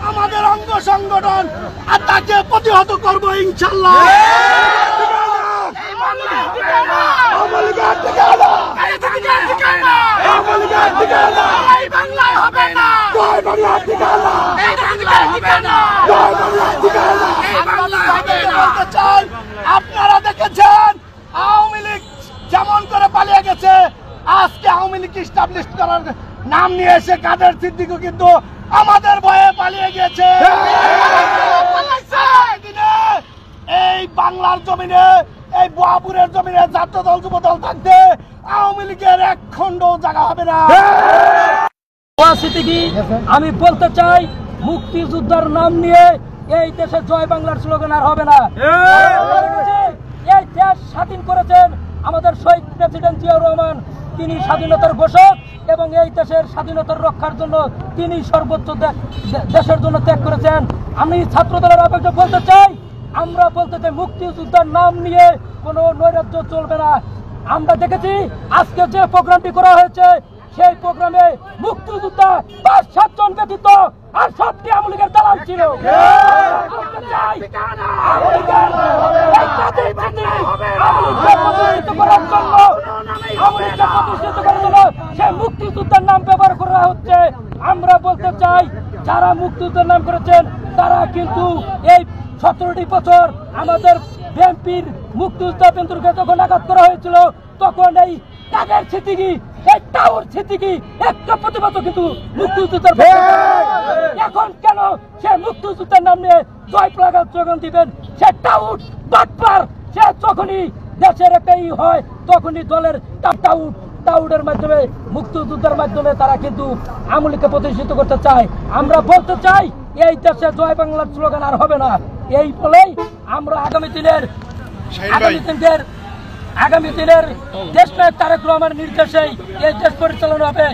আমাদের অঙ্গ সংগঠন আর তাকে প্রতিহত করবো ইনশাল্লাহ। আপনারা দেখেছেন আওয়ামী লীগ যেমন করে পালিয়ে গেছে, আজকে আওয়ামী লীগ ইস্টাবলিশ করার নাম নিয়ে এসে কাদের সিদ্দিকও কিন্তু আমাদের ভয়ে পালিয়ে গেছে। এই বাংলার জমিনে, এই বোয়াপুরের জমিনে ছাত্র দল যুব দল থাকতে আওয়ামী লীগের এক খণ্ড জায়গা হবে না। আমি বলতে চাই, মুক্তিযোদ্ধার নাম নিয়ে এই দেশে জয় বাংলার স্লোগান আর হবে না। এই দেশ স্বাধীন করেছেন আমাদের শহীদ প্রেসিডেন্ট জিয়াউর রহমান, তিনি স্বাধীনতার ঘোষক এবং এই দেশের স্বাধীনতার রক্ষার জন্য তিনি সর্বোচ্চ দেশের জন্য ত্যাগ করেছেন। আমি ছাত্র দলের আবেগে বলতে চাই, আমরা বলতে চাই মুক্তিযোদ্ধার নাম নিয়ে কোনো নৈরাজ্য চলবে না। আমরা দেখেছি আজকে যে প্রোগ্রামটি করা হয়েছে, সেই প্রোগ্রামে মুক্তিযোদ্ধা ৫-৭ জন ব্যতীত আর সবটি আওয়ামী লীগের দালাল ছিল। সেই মুক্তিযোদ্ধার নাম ব্যবহার করা হচ্ছে। আমরা বলতে চাই, যারা মুক্তিযোদ্ধার নাম করেছেন তারা কিন্তু এই ১৭টি বছর আমাদের বিএনপির মুক্তিযোদ্ধা কেন্দ্রকে যখন আঘাত করা হয়েছিল, তখন এই টাকার ছিটিকি, এই টাউর ছিটিকি একটা প্রতিবাদ কিন্তু মুক্তিযোদ্ধার। এখন কেন সে মুক্তিযোদ্ধার নাম নিয়ে জয় প্লাগার স্লোগান দিবেন? সে টাউট বাটপার, সে যখনই দেশের একটা হয় তখনই দলের টাউটের মাধ্যমে, মুক্তিযোদ্ধার মাধ্যমে তারা কিন্তু আওয়ামী লীগকে প্রতিষ্ঠিত করতে চায়। আমরা বলতে চাই, এই দেশে জয় বাংলার স্লোগান আর হবে না। এই বলেই আমরা আগামী দিনের দেশ নায়ক তারেক রহমানের নির্দেশেই এই দেশ পরিচালনা হবে।